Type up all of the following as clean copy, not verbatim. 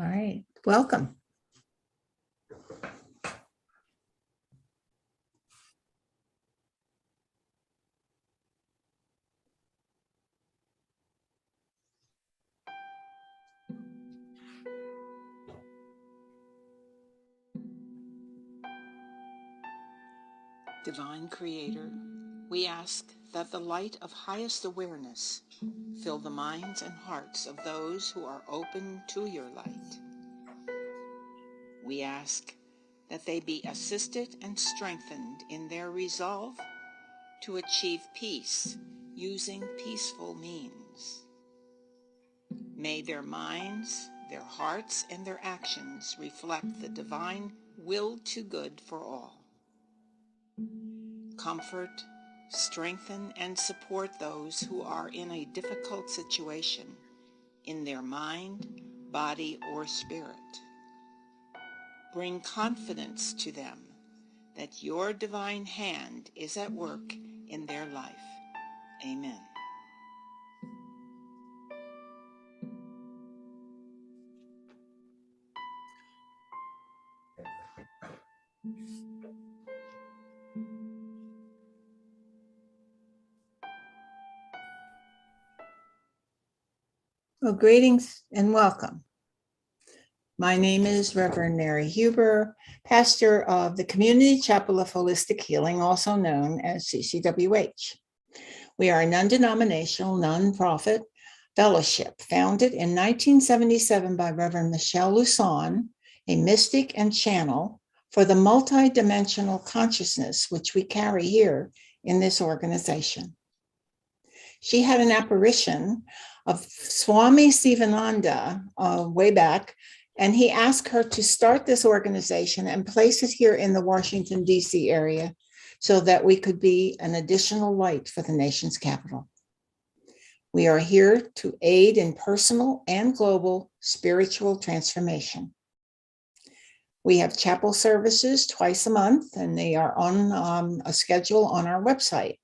All right, welcome. Divine Creator, we ask that the light of highest awareness fill the minds and hearts of those who are open to your light. We ask that they be assisted and strengthened in their resolve to achieve peace using peaceful means. May their minds, their hearts, and their actions reflect the divine will to good for all. Comfort, strengthen, and support those who are in a difficult situation in their mind, body, or spirit. Bring confidence to them that your divine hand is at work in their life. Amen. Well, greetings and welcome. My name is Reverend Mary Huber, pastor of the Community Chapel of Holistic Healing, also known as CCWH. We are a non-denominational, nonprofit fellowship founded in 1977 by Reverend Michelle Luson, a mystic and channel for the multidimensional consciousness which we carry here in this organization. She had an apparition of Swami Sivananda way back, and he asked her to start this organization and place it here in the Washington, D.C. area so that we could be an additional light for the nation's capital. We are here to aid in personal and global spiritual transformation. We have chapel services twice a month, and they are on a schedule on our website,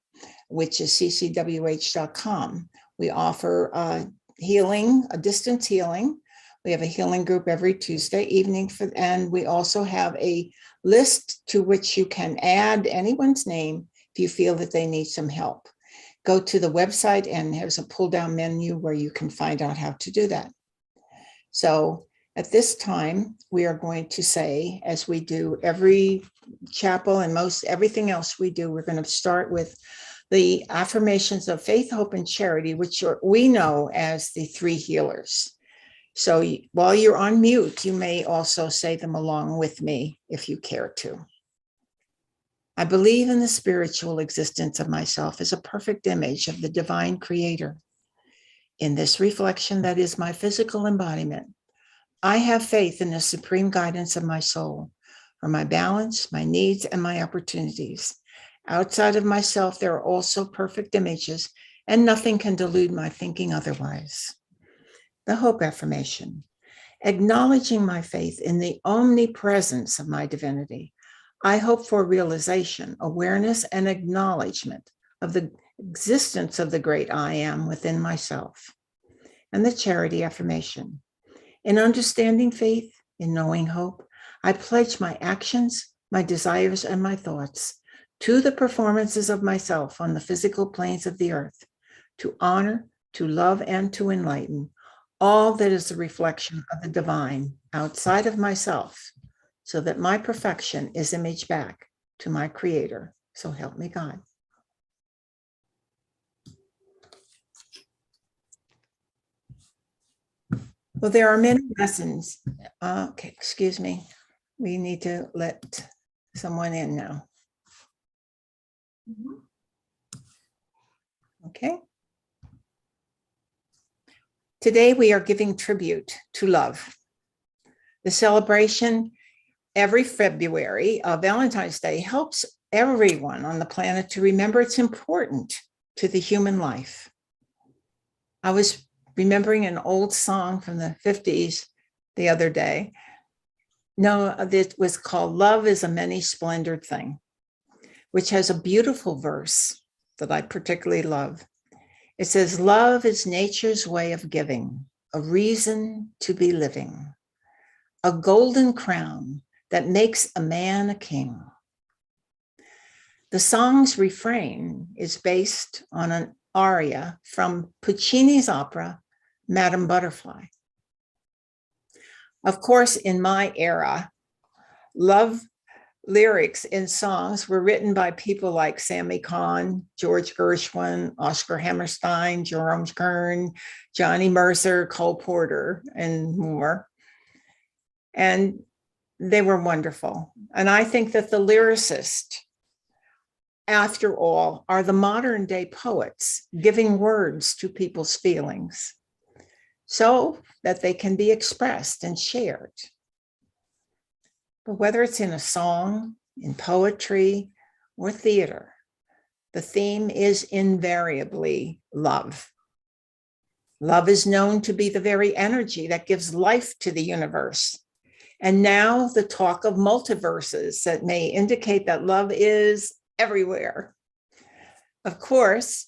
which is ccwh.com. We offer healing, a distance healing. We have a healing group every Tuesday evening, and we also have a list to which you can add anyone's name if you feel that they need some help. Go to the website, and there's a pull-down menu where you can find out how to do that. So at this time, we are going to say, as we do every chapel and most everything else we do, we're going to start with the affirmations of faith, hope, and charity, which we know as the three healers. So while you're on mute, you may also say them along with me if you care to. I believe in the spiritual existence of myself as a perfect image of the divine creator. In this reflection that is my physical embodiment, I have faith in the supreme guidance of my soul for my balance, my needs, and my opportunities. Outside of myself, there are also perfect images, and nothing can delude my thinking otherwise. The hope affirmation, acknowledging my faith in the omnipresence of my divinity, I hope for realization, awareness, and acknowledgement of the existence of the great I am within myself. And the charity affirmation, in understanding faith, in knowing hope, I pledge my actions, my desires, and my thoughts to the performances of myself on the physical planes of the earth, to honor, to love, and to enlighten all that is a reflection of the divine outside of myself, so that my perfection is imaged back to my creator. So help me God. Well, there are many lessons. Okay, excuse me. We need to let someone in now. Okay. Today we are giving tribute to love. The celebration every February of Valentine's Day helps everyone on the planet to remember it's important to the human life. I was remembering an old song from the 50s the other day. No, it was called Love is a Many Splendored Thing, which has a beautiful verse that I particularly love. It says, love is nature's way of giving, a reason to be living. a golden crown that makes a man a king. The song's refrain is based on an aria from Puccini's opera, Madame Butterfly. Of course, in my era, love lyrics in songs were written by people like Sammy Cahn, George Gershwin, Oscar Hammerstein, Jerome Kern, Johnny Mercer, Cole Porter, and more. And they were wonderful. And I think that the lyricists, after all, are the modern day poets giving words to people's feelings so that they can be expressed and shared. But whether it's in a song, in poetry, or theater, the theme is invariably love. Love is known to be the very energy that gives life to the universe. And now the talk of multiverses that may indicate that love is everywhere. Of course,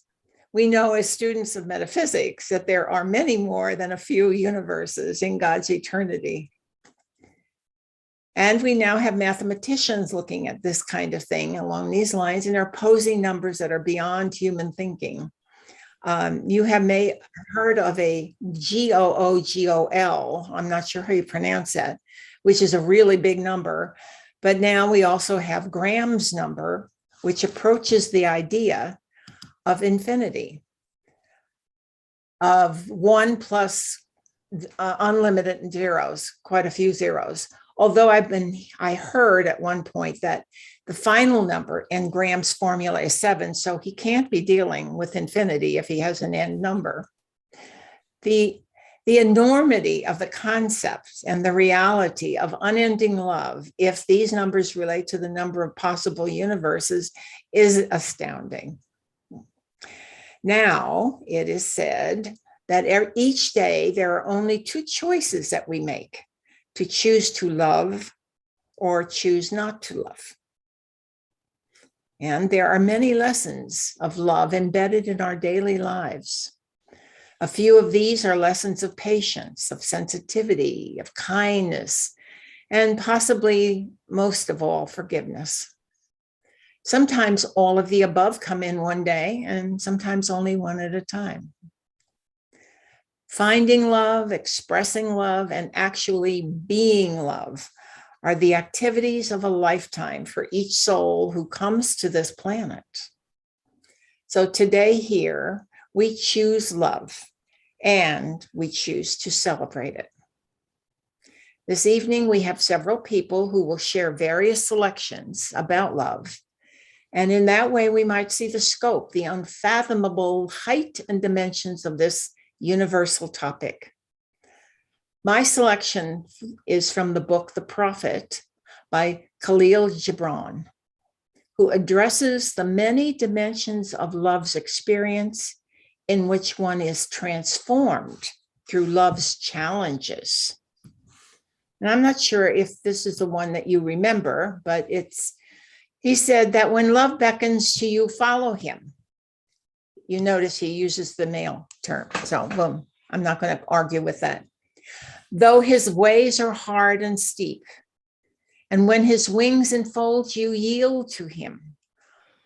we know as students of metaphysics that there are many more than a few universes in God's eternity. And we now have mathematicians looking at this kind of thing along these lines and are posing numbers that are beyond human thinking. You have heard of a GOOGOL, I'm not sure how you pronounce that, which is a really big number. But now we also have Graham's number, which approaches the idea of infinity, of 1 plus unlimited zeros, quite a few zeros. Although I heard at one point that the final number in Graham's formula is 7, so he can't be dealing with infinity if he has an end number. The enormity of the concepts and the reality of unending love, if these numbers relate to the number of possible universes, is astounding. Now, it is said that each day there are only 2 choices that we make: to choose to love or choose not to love. And there are many lessons of love embedded in our daily lives. A few of these are lessons of patience, of sensitivity, of kindness, and possibly most of all, forgiveness. Sometimes all of the above come in one day, and sometimes only one at a time. Finding love, expressing love, and actually being love are the activities of a lifetime for each soul who comes to this planet. So today here, we choose love, and we choose to celebrate it. This evening, we have several people who will share various selections about love. And in that way, we might see the scope, the unfathomable height and dimensions of this universal topic. My selection is from the book The Prophet by Khalil Gibran, who addresses the many dimensions of love's experience in which one is transformed through love's challenges. And I'm not sure if this is the one that you remember, but he said that when love beckons to you, follow him. You notice he uses the male term. So, boom, I'm not going to argue with that. Though his ways are hard and steep, and when his wings enfold you, yield to him.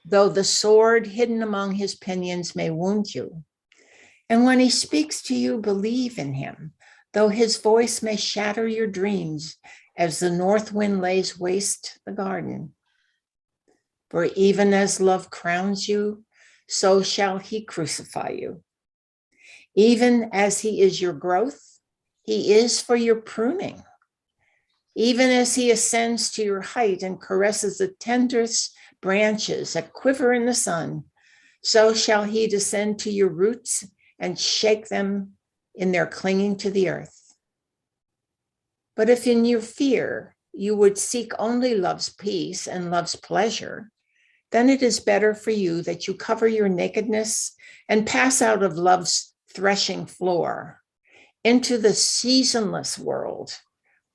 Though the sword hidden among his pinions may wound you. And when he speaks to you, believe in him. Though his voice may shatter your dreams as the north wind lays waste the garden. For even as love crowns you, so shall he crucify you. Even as he is your growth, he is for your pruning. Even as he ascends to your height and caresses the tenderest branches that quiver in the sun, so shall he descend to your roots and shake them in their clinging to the earth. But if in your fear you would seek only love's peace and love's pleasure, then it is better for you that you cover your nakedness and pass out of love's threshing floor into the seasonless world,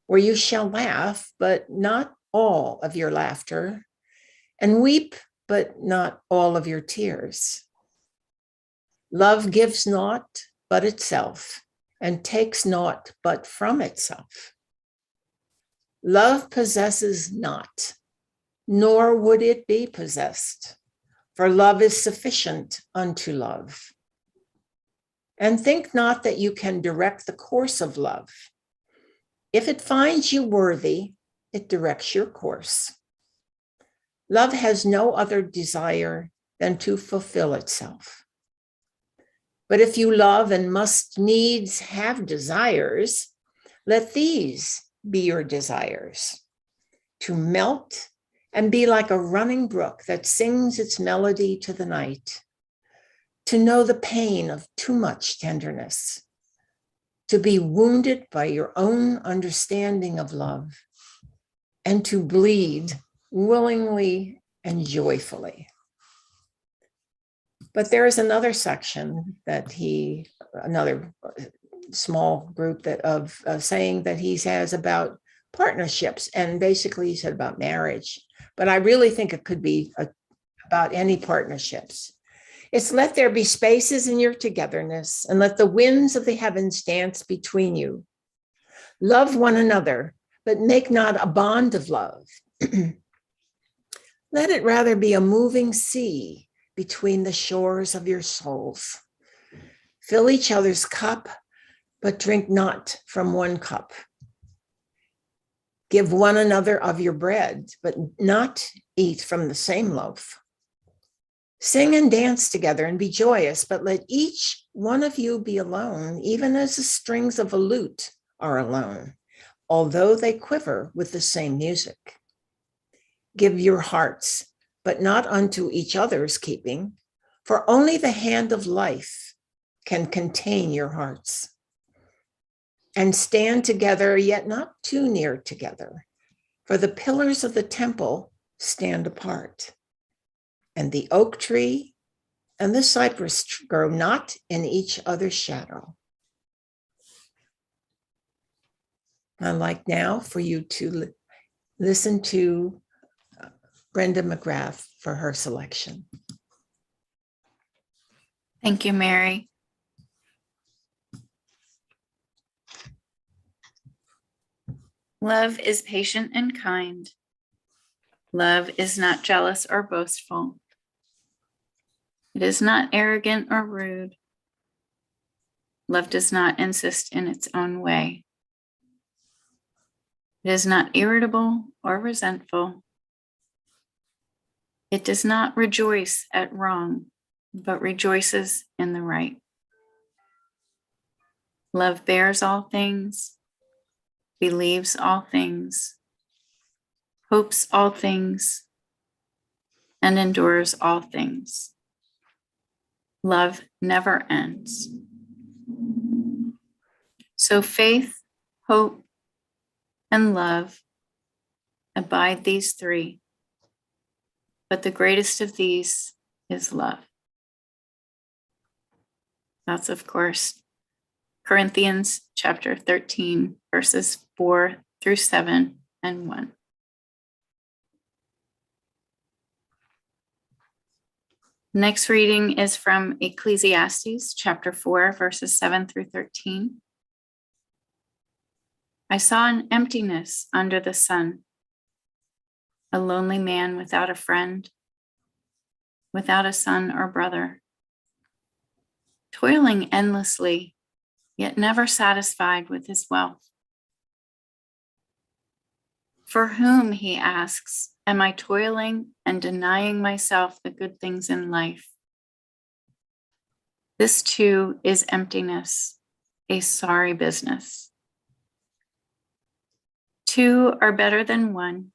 where you shall laugh, but not all of your laughter, and weep, but not all of your tears. Love gives naught but itself, and takes naught but from itself. Love possesses not, nor would it be possessed, for love is sufficient unto love. And think not that you can direct the course of love. If it finds you worthy, it directs your course. Love has no other desire than to fulfill itself. But if you love and must needs have desires, let these be your desires: to melt and be like a running brook that sings its melody to the night, to know the pain of too much tenderness, to be wounded by your own understanding of love, and to bleed willingly and joyfully. But there is another section that another small group of saying that he has about partnerships, and basically he said about marriage. But I really think it could be about any partnerships. It's let there be spaces in your togetherness, and let the winds of the heavens dance between you. Love one another, but make not a bond of love. Let it rather be a moving sea between the shores of your souls. Fill each other's cup, but drink not from one cup. Give one another of your bread, but not eat from the same loaf. Sing and dance together and be joyous, but let each one of you be alone, even as the strings of a lute are alone, although they quiver with the same music. Give your hearts, but not unto each other's keeping, for only the hand of life can contain your hearts. And stand together, yet not too near together, for the pillars of the temple stand apart, and the oak tree and the cypress grow not in each other's shadow. I'd like now for you to listen to Brenda McGrath for her selection. Thank you, Mary. Love is patient and kind. Love is not jealous or boastful. It is not arrogant or rude. Love does not insist in its own way. It is not irritable or resentful. It does not rejoice at wrong, but rejoices in the right. Love bears all things, believes all things, hopes all things, and endures all things. Love never ends. So faith, hope, and love abide, these three, but the greatest of these is love. That's, of course, Corinthians chapter 13, verses 4 through 7 and 1. Next reading is from Ecclesiastes chapter 4, verses 7 through 13. I saw an emptiness under the sun, a lonely man without a friend, without a son or brother, toiling endlessly, yet never satisfied with his wealth. For whom, he asks, am I toiling and denying myself the good things in life? This too is emptiness, a sorry business. Two are better than one.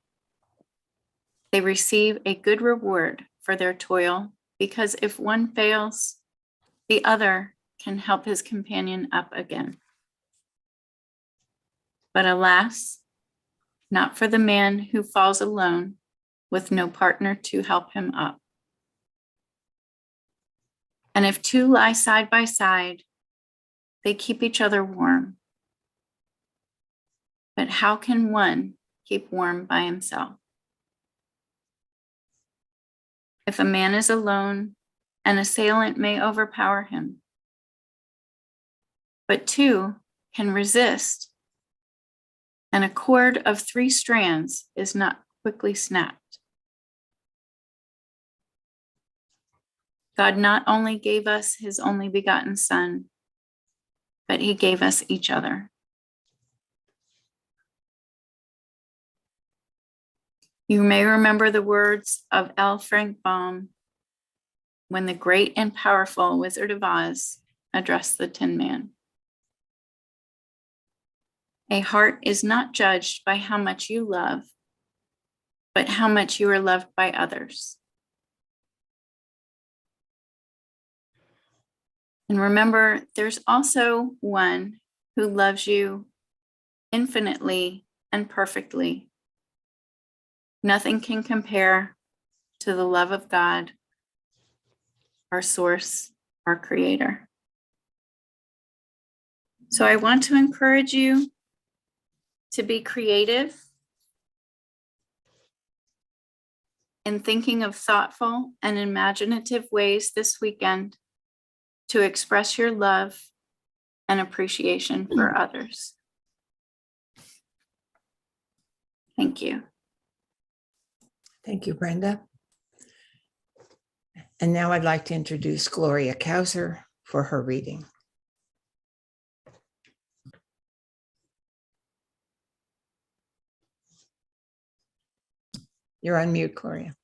They receive a good reward for their toil, because if one fails, the other can help his companion up again. But alas, not for the man who falls alone with no partner to help him up. And if two lie side by side, they keep each other warm. But how can one keep warm by himself? If a man is alone, an assailant may overpower him. But two can resist, and a cord of 3 strands is not quickly snapped. God not only gave us his only begotten Son, but he gave us each other. You may remember the words of L. Frank Baum when the great and powerful Wizard of Oz addressed the Tin Man. A heart is not judged by how much you love, but how much you are loved by others. And remember, there's also one who loves you infinitely and perfectly. Nothing can compare to the love of God, our source, our creator. So I want to encourage you to be creative in thinking of thoughtful and imaginative ways this weekend to express your love and appreciation for others. Thank you. Thank you, Brenda. And now I'd like to introduce Gloria Kauser for her reading. You're on mute, Gloria.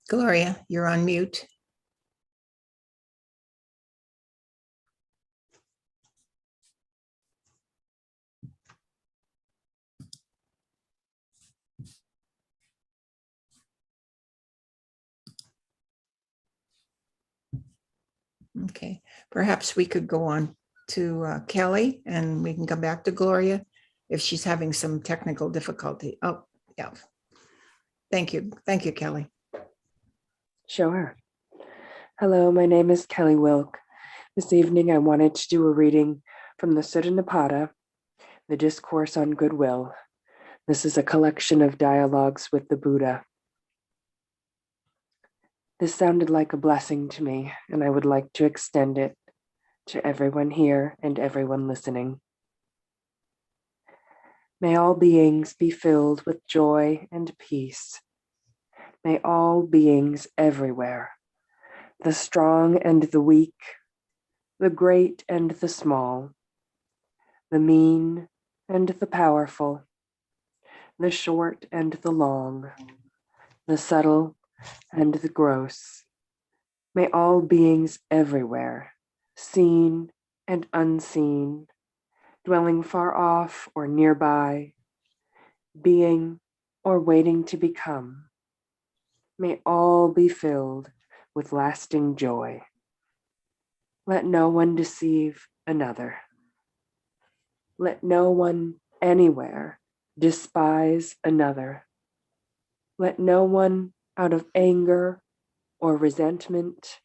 Gloria, you're on mute. Okay, perhaps we could go on to Kelly and we can come back to Gloria if she's having some technical difficulty. Oh, yeah. Thank you. Thank you, Kelly. Sure. Hello, my name is Kelly Wilk. This evening I wanted to do a reading from the Sutta Nipata, the Discourse on Goodwill. This is a collection of dialogues with the Buddha. This sounded like a blessing to me, and I would like to extend it to everyone here and everyone listening. May all beings be filled with joy and peace. May all beings everywhere, the strong and the weak, the great and the small, the mean and the powerful, the short and the long, the subtle and the gross. May all beings everywhere, seen and unseen, dwelling far off or nearby, being or waiting to become, may all be filled with lasting joy. Let no one deceive another. Let no one anywhere despise another. Let no one out of anger or resentment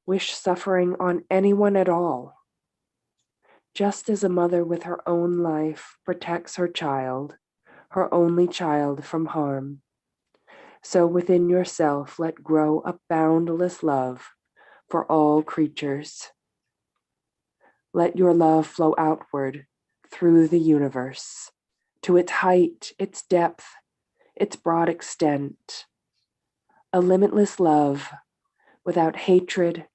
wish suffering on anyone at all. Just as a mother with her own life protects her child, her only child, from harm, so within yourself let grow a boundless love for all creatures. Let your love flow outward through the universe, to its height, its depth, its broad extent. A limitless love without hatred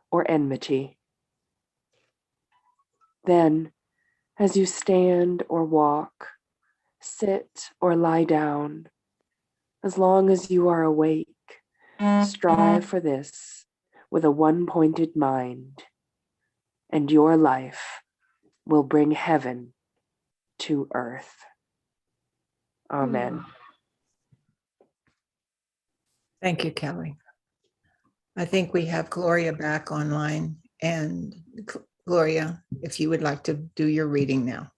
or enmity. Then, as you stand or walk, sit or lie down, as long as you are awake, strive for this with a one-pointed mind, and your life will bring heaven to earth. Amen. Thank you, Kelly. I think we have Gloria back online. And Gloria, if you would like to do your reading now.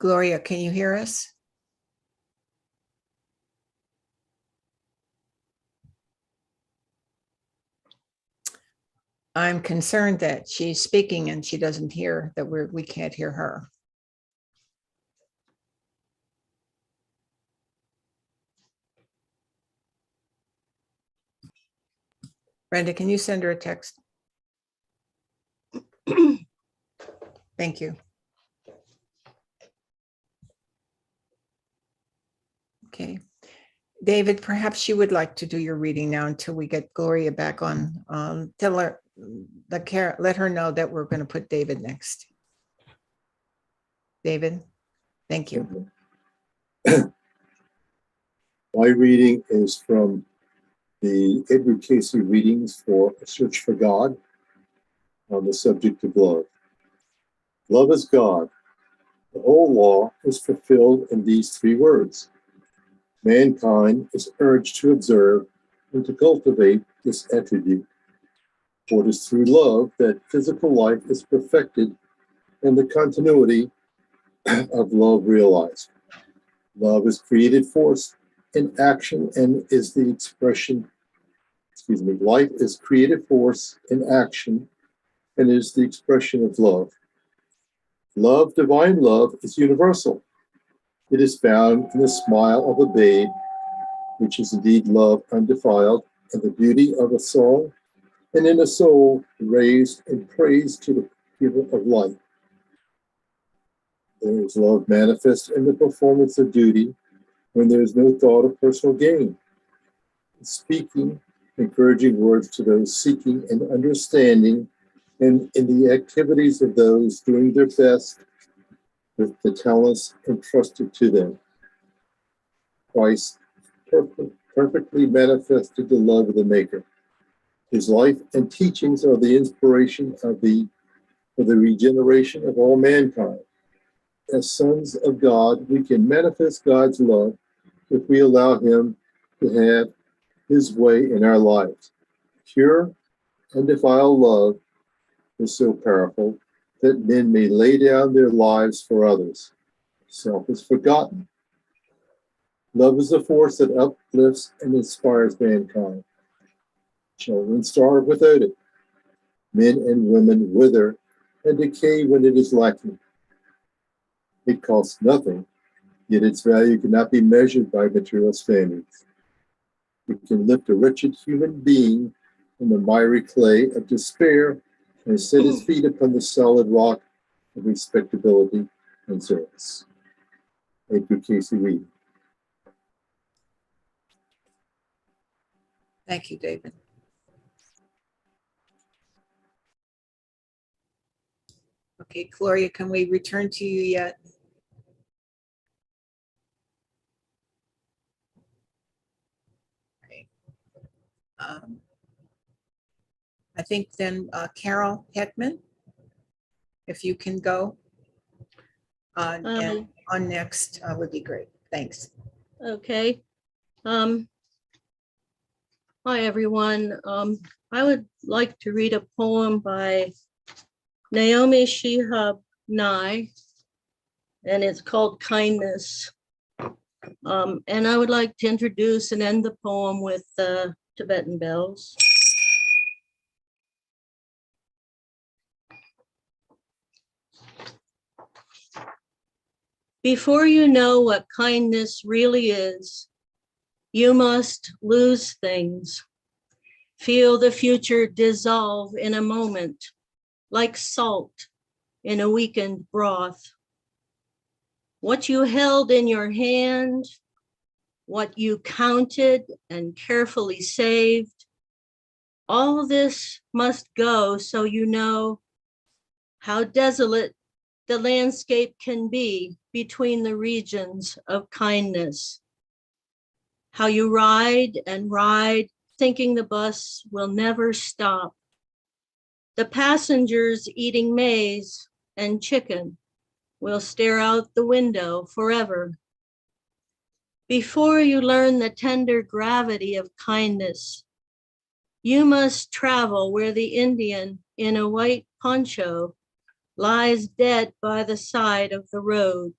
Gloria, can you hear us? I'm concerned that she's speaking and she doesn't hear, that we can't hear her. Brenda, can you send her a text? Thank you. Okay. David, perhaps you would like to do your reading now until we get Gloria back on. Tell her, let her know that we're going to put David next. David, thank you. My reading is from the Edward Casey readings for A Search for God on the subject of love. Love is God. The whole law is fulfilled in these three words. Mankind is urged to observe and to cultivate this attribute. For it is through love that physical life is perfected and the continuity of love realized. Love is creative force in action and is the expression, life is creative force in action and is the expression of love. Love, divine love, is universal. It is found in the smile of a babe, which is indeed love undefiled, and the beauty of a song, and in a soul raised in praise to the giver of life. There is love manifest in the performance of duty when there is no thought of personal gain. Speaking encouraging words to those seeking and understanding, and in the activities of those doing their best with the talents entrusted to them. Christ perfectly manifested the love of the Maker. His life and teachings are the inspiration for the regeneration of all mankind. As sons of God, we can manifest God's love if we allow him to have his way in our lives. Pure, undefiled love is so powerful that men may lay down their lives for others. Self is forgotten. Love is a force that uplifts and inspires mankind. Children starve without it. Men and women wither and decay when it is lacking. It costs nothing, yet its value cannot be measured by material standards. It can lift a wretched human being from the miry clay of despair and set his feet upon the solid rock of respectability and service. Edward Casey Reed. Thank you, David. Okay, Gloria, can we return to you yet? Okay. I think then Carol Heckman, if you can go and on next would be great. Thanks. Okay. Hi, everyone. I would like to read a poem by Naomi Shihab Nye, and it's called Kindness. And I would like to introduce and end the poem with Tibetan bells. Before you know what kindness really is, you must lose things. Feel the future dissolve in a moment, like salt in a weakened broth. What you held in your hand, what you counted and carefully saved, all this must go so you know how desolate the landscape can be between the regions of kindness. How you ride and ride, thinking the bus will never stop. The passengers eating maize and chicken will stare out the window forever. Before you learn the tender gravity of kindness, you must travel where the Indian in a white poncho lies dead by the side of the road,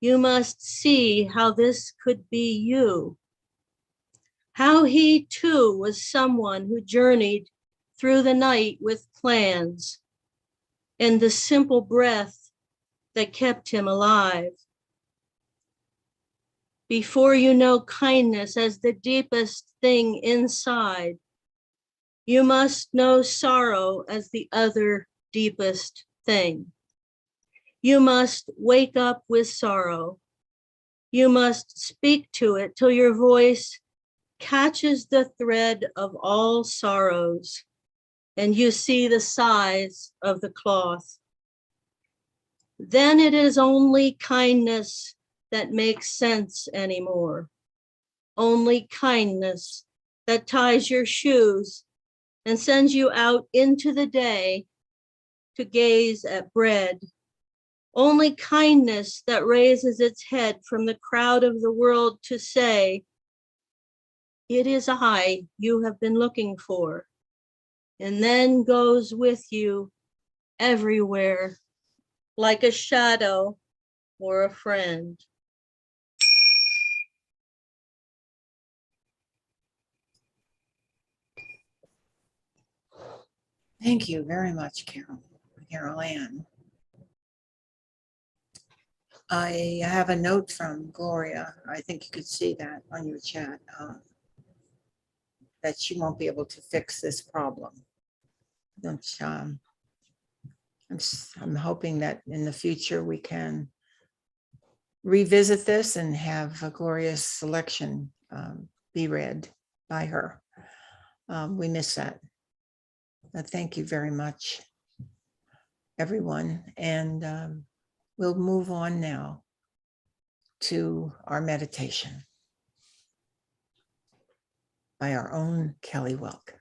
You must see how this could be you. How he too was someone who journeyed through the night with plans and the simple breath that kept him alive. Before you know kindness as the deepest thing inside, you must know sorrow as the other deepest thing. You must wake up with sorrow. You must speak to it till your voice catches the thread of all sorrows and you see the size of the cloth. Then it is only kindness that makes sense anymore. Only kindness that ties your shoes and sends you out into the day to gaze at bread. Only kindness that raises its head from the crowd of the world to say, it is I you have been looking for, and then goes with you everywhere like a shadow or a friend. Thank you very much, Carol Ann. I have a note from Gloria. I think you could see that on your chat, that she won't be able to fix this problem. Which, I'm hoping that in the future we can revisit this and have Gloria's selection be read by her. We miss that. Thank you very much, everyone. And we'll move on now to our meditation by our own Kelly Welk.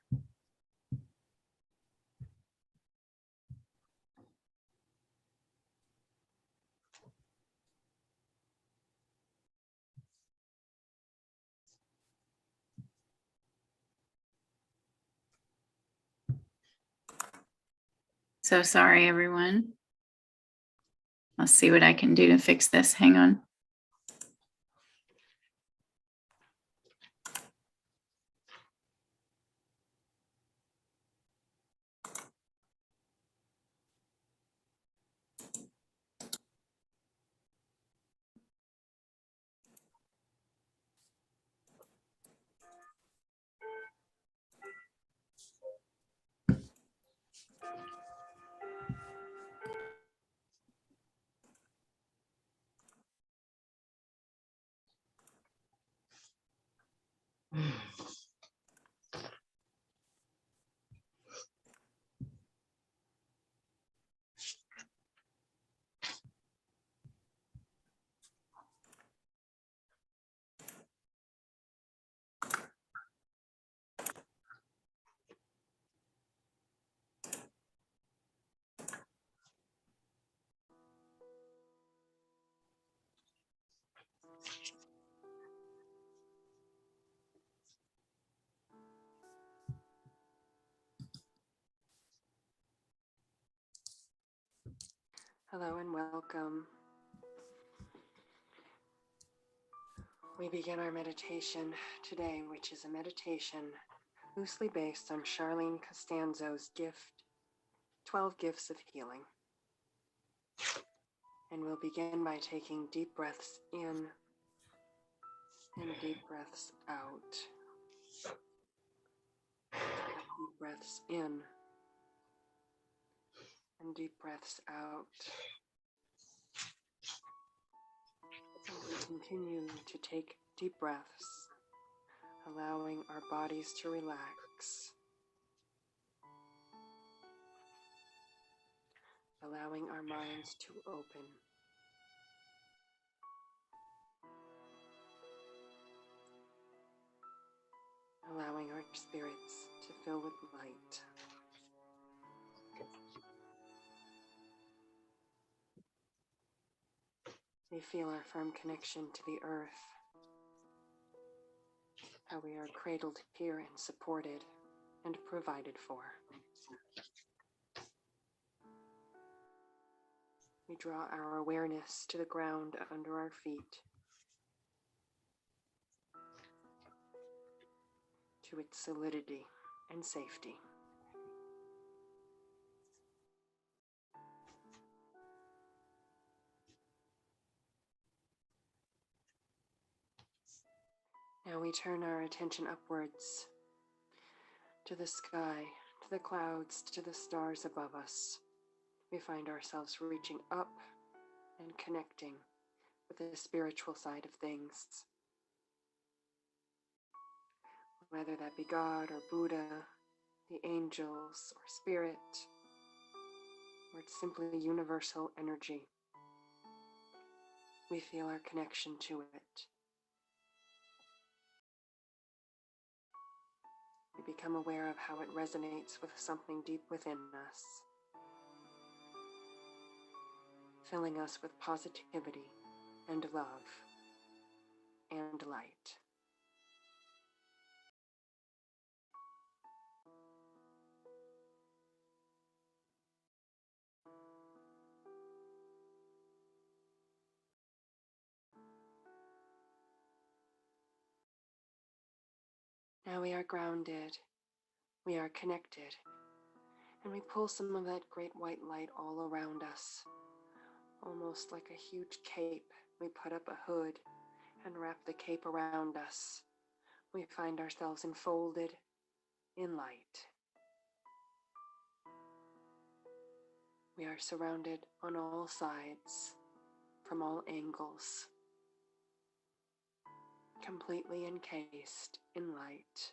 So sorry, everyone. I'll see what I can do to fix this. Hang on. Hello and welcome. We begin our meditation today, which is a meditation loosely based on Charlene Costanzo's gift, 12 Gifts of Healing. And we'll begin by taking deep breaths in and deep breaths out. Deep breaths in and deep breaths out. And we continue to take deep breaths, allowing our bodies to relax, allowing our minds to open. Allowing our spirits to fill with light. We feel our firm connection to the earth, how we are cradled here and supported and provided for. We draw our awareness to the ground under our feet, to its solidity and safety. Now we turn our attention upwards to the sky, to the clouds, to the stars above us. We find ourselves reaching up and connecting with the spiritual side of things. Whether that be God or Buddha, the angels or spirit, or it's simply universal energy. We feel our connection to it. We become aware of how it resonates with something deep within us, filling us with positivity and love and light. Now we are grounded, we are connected, and we pull some of that great white light all around us. Almost like a huge cape, we put up a hood and wrap the cape around us. We find ourselves enfolded in light. We are surrounded on all sides, from all angles, completely encased in light.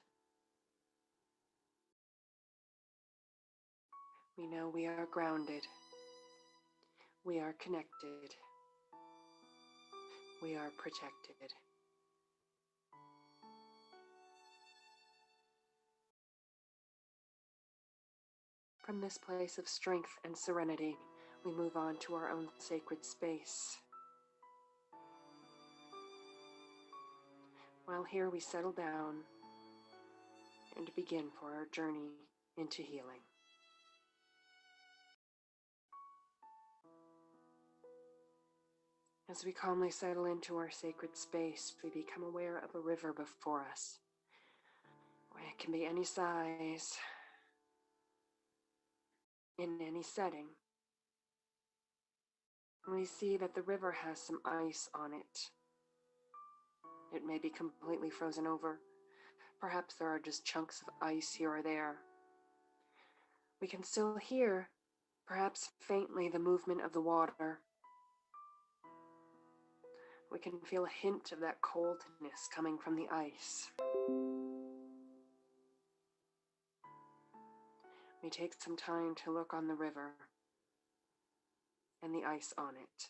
We know we are grounded. We are connected. We are protected. From this place of strength and serenity, we move on to our own sacred space. While here we settle down and begin for our journey into healing. As we calmly settle into our sacred space, we become aware of a river before us. It can be any size, in any setting. We see that the river has some ice on it. It may be completely frozen over. Perhaps there are just chunks of ice here or there. We can still hear, perhaps faintly, the movement of the water. We can feel a hint of that coldness coming from the ice. We take some time to look on the river and the ice on it.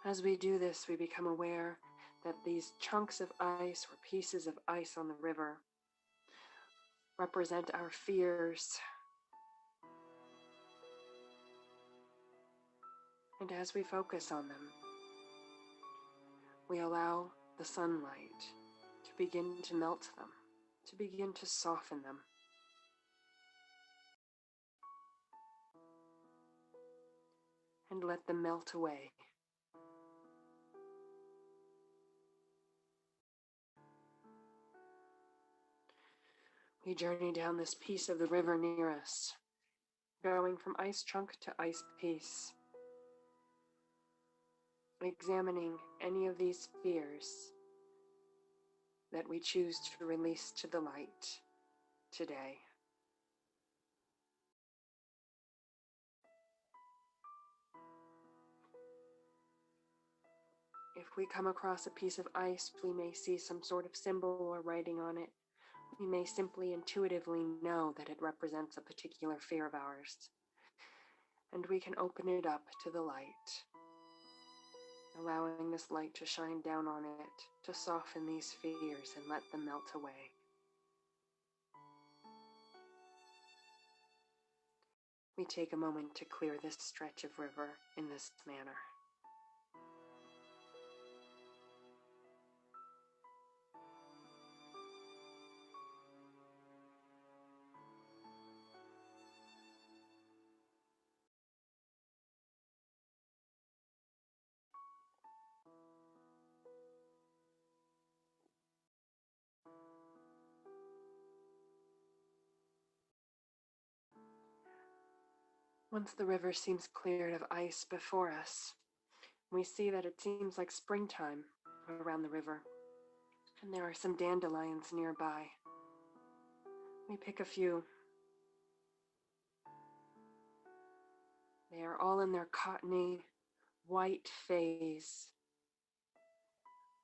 As we do this, we become aware that these chunks of ice or pieces of ice on the river represent our fears. And as we focus on them, we allow the sunlight to begin to melt them, to begin to soften them. And let them melt away. We journey down this piece of the river near us, going from ice chunk to ice piece, examining any of these fears that we choose to release to the light today. If we come across a piece of ice, we may see some sort of symbol or writing on it. We may simply intuitively know that it represents a particular fear of ours. And we can open it up to the light, allowing this light to shine down on it, to soften these fears and let them melt away. We take a moment to clear this stretch of river in this manner. Once the river seems cleared of ice before us, we see that it seems like springtime around the river, and there are some dandelions nearby. We pick a few. They are all in their cottony, white phase,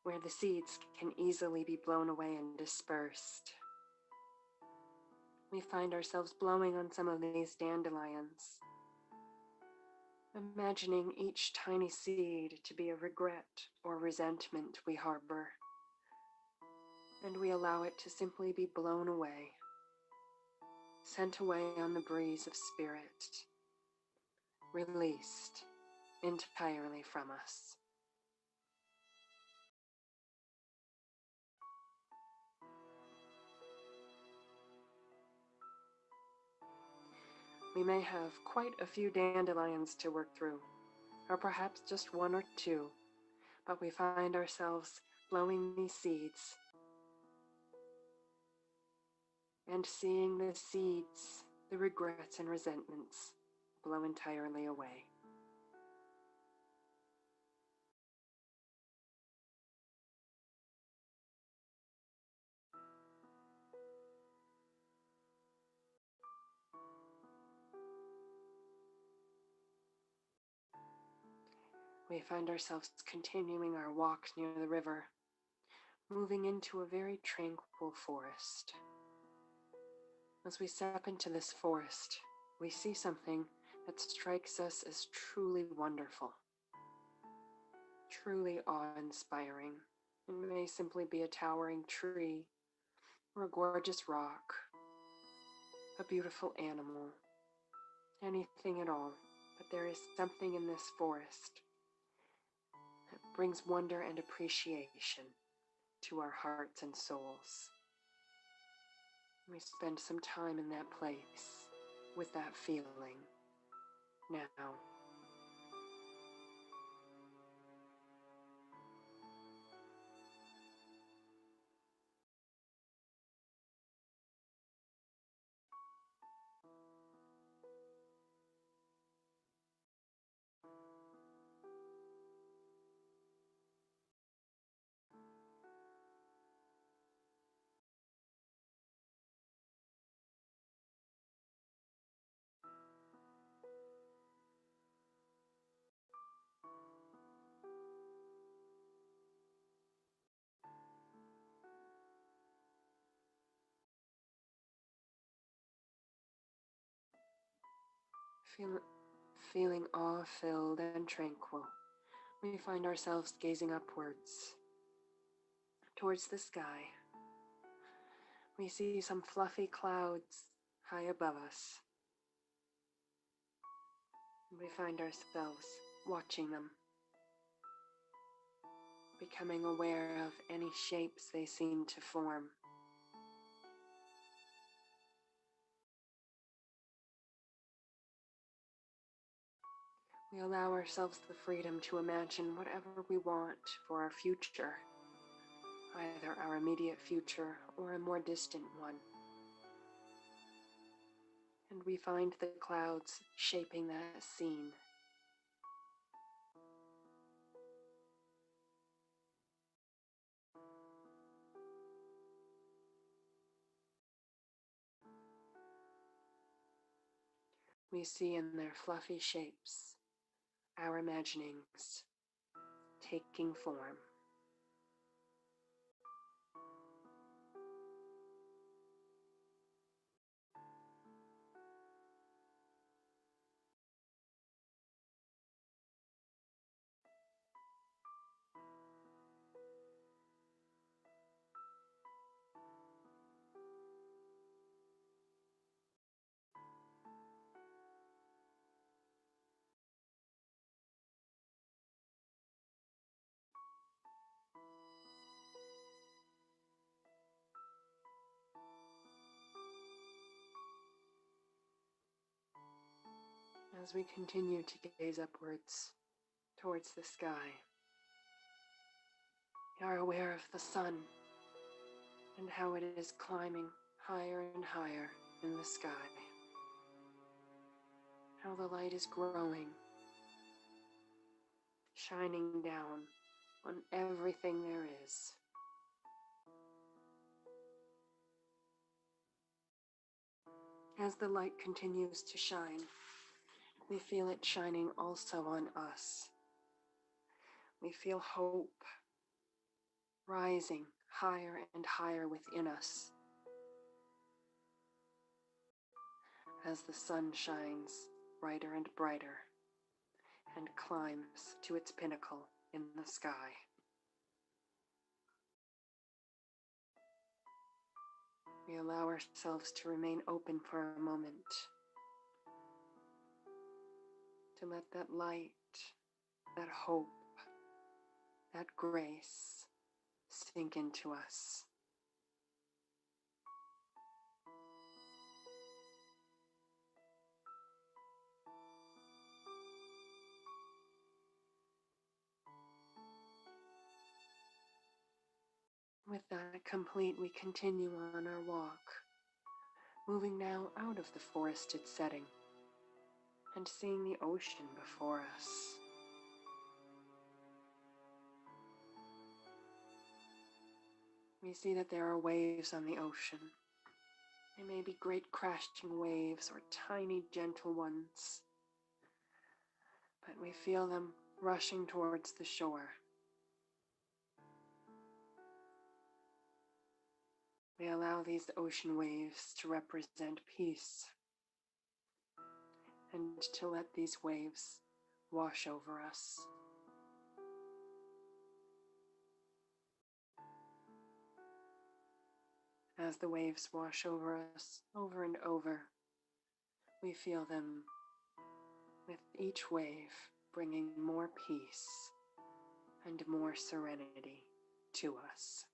where the seeds can easily be blown away and dispersed. We find ourselves blowing on some of these dandelions, imagining each tiny seed to be a regret or resentment we harbor, and we allow it to simply be blown away, sent away on the breeze of spirit, released entirely from us. We may have quite a few dandelions to work through, or perhaps just one or two, but we find ourselves blowing these seeds and seeing the seeds, the regrets and resentments, blow entirely away. We find ourselves continuing our walk near the river, moving into a very tranquil forest. As we step into this forest, we see something that strikes us as truly wonderful, truly awe-inspiring. It may simply be a towering tree, or a gorgeous rock, a beautiful animal, anything at all, but there is something in this forest that brings wonder and appreciation to our hearts and souls. We spend some time in that place with that feeling now. Feeling awe-filled and tranquil, we find ourselves gazing upwards towards the sky. We see some fluffy clouds high above us. We find ourselves watching them, becoming aware of any shapes they seem to form. We allow ourselves the freedom to imagine whatever we want for our future, either our immediate future or a more distant one. And we find the clouds shaping that scene. We see in their fluffy shapes our imaginings taking form. As we continue to gaze upwards towards the sky, we are aware of the sun and how it is climbing higher and higher in the sky. how the light is growing, shining down on everything there is. As the light continues to shine, we feel it shining also on us. We feel hope rising higher and higher within us as the sun shines brighter and brighter and climbs to its pinnacle in the sky. We allow ourselves to remain open for a moment, to let that light, that hope, that grace sink into us. With that complete, we continue on our walk, moving now out of the forested setting and seeing the ocean before us. We see that there are waves on the ocean. They may be great crashing waves or tiny gentle ones, but we feel them rushing towards the shore. We allow these ocean waves to represent peace and to let these waves wash over us. As the waves wash over us over and over, we feel them with each wave bringing more peace and more serenity to us.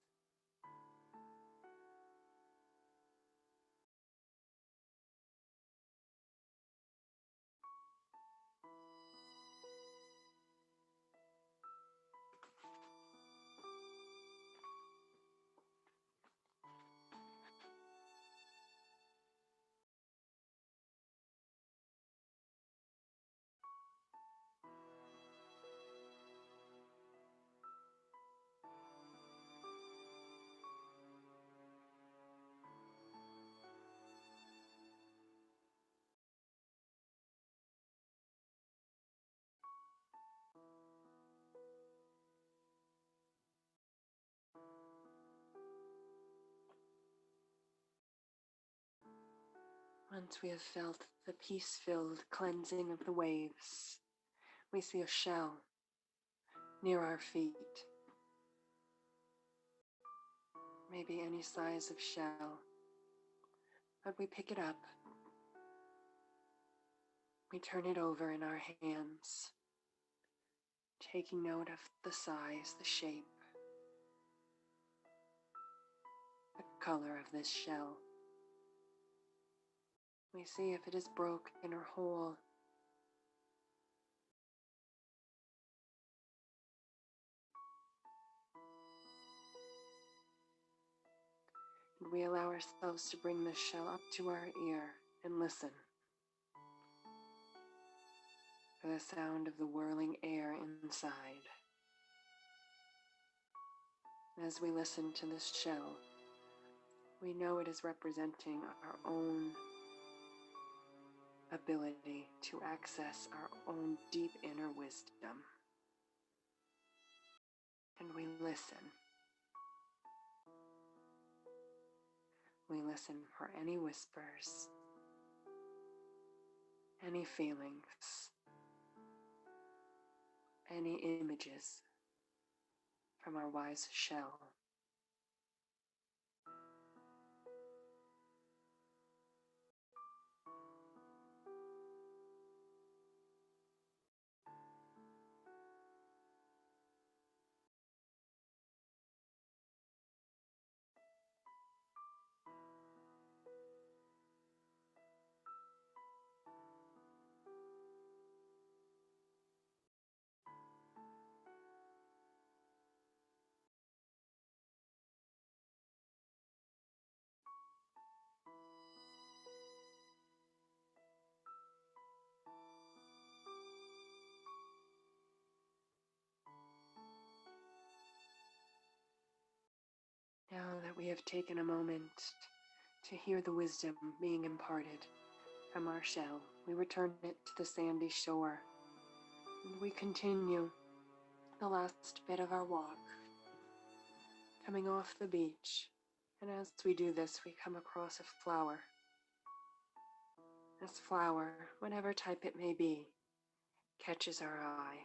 Once we have felt the peace-filled cleansing of the waves, we see a shell near our feet. Maybe any size of shell, but we pick it up. We turn it over in our hands, taking note of the size, the shape, the color of this shell. We see if it is broken or whole. And we allow ourselves to bring the shell up to our ear and listen for the sound of the whirling air inside. As we listen to this shell, we know it is representing our own ability to access our own deep inner wisdom. And we listen. We listen for any whispers, any feelings, any images from our wise shell. we have taken a moment to hear the wisdom being imparted from our shell, we return it to the sandy shore, and we continue the last bit of our walk, coming off the beach. And as we do this, we come across a flower. This flower, whatever type it may be, catches our eye.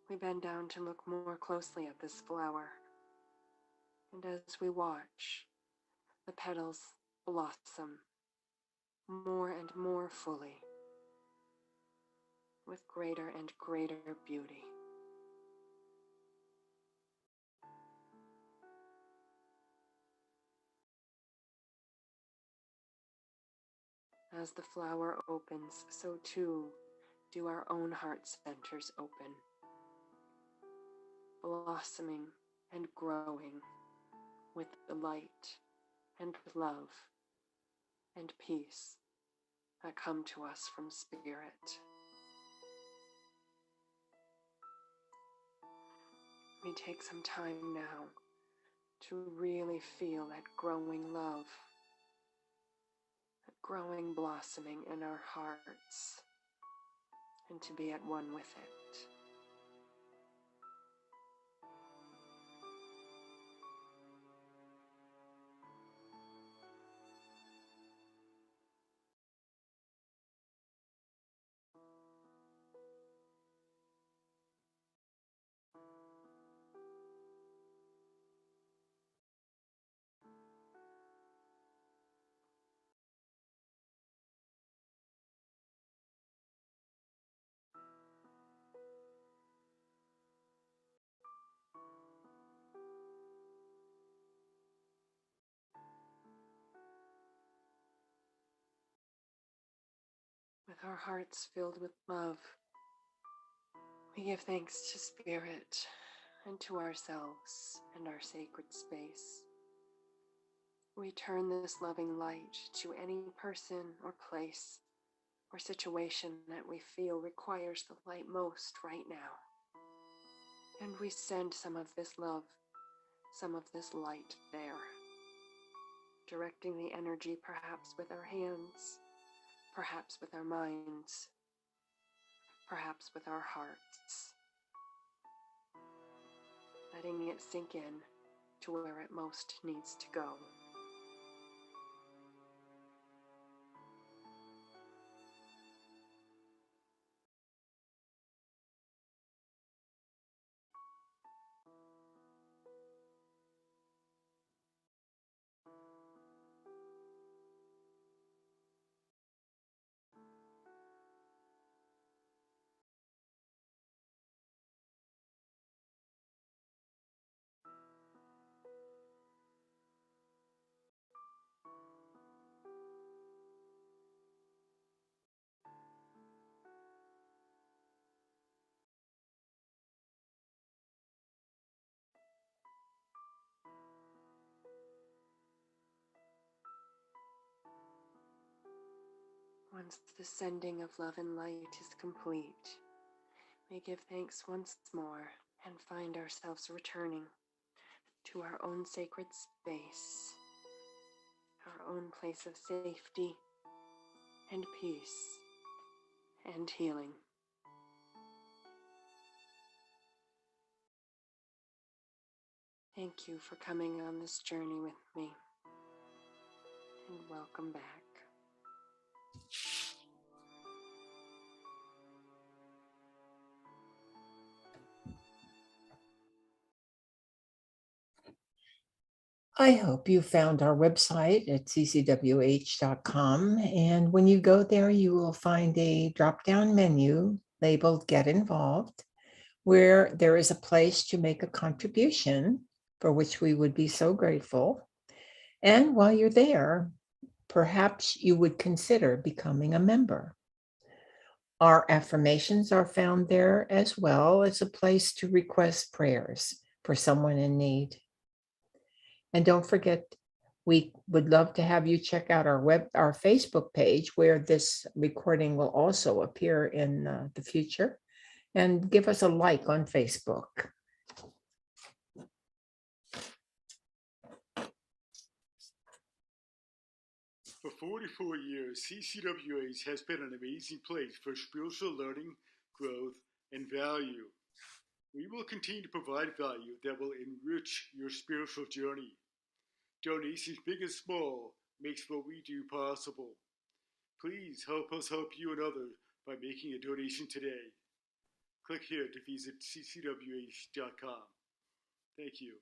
We bend down to look more closely at this flower, and as we watch, the petals blossom more and more fully, with greater and greater beauty. As the flower opens, so too do our own heart centers open, blossoming and growing with the light and love and peace that come to us from Spirit. We take some time now to really feel that growing love, that growing blossoming in our hearts, and to be at one with it. With our hearts filled with love, we give thanks to Spirit and to ourselves and our sacred space. We turn this loving light to any person or place or situation that we feel requires the light most right now. And we send some of this love, some of this light there, directing the energy perhaps with our hands, perhaps with our minds, perhaps with our hearts, letting it sink in to where it most needs to go. Once the sending of love and light is complete, we give thanks once more and find ourselves returning to our own sacred space, our own place of safety and peace and healing. Thank you for coming on this journey with me, and welcome back. I hope you found our website at ccwh.com. And when you go there, you will find a drop-down menu labeled Get Involved, where there is a place to make a contribution, for which we would be so grateful. And while you're there, perhaps you would consider becoming a member. Our affirmations are found there, as well as a place to request prayers for someone in need. And don't forget, we would love to have you check out our Facebook page, where this recording will also appear in the future, and give us a like on Facebook. For 44 years, CCWH has been an amazing place for spiritual learning, growth, and value. We will continue to provide value that will enrich your spiritual journey. Donations big and small makes what we do possible. Please help us help you and others by making a donation today. Click here to visit ccwh.com. Thank you.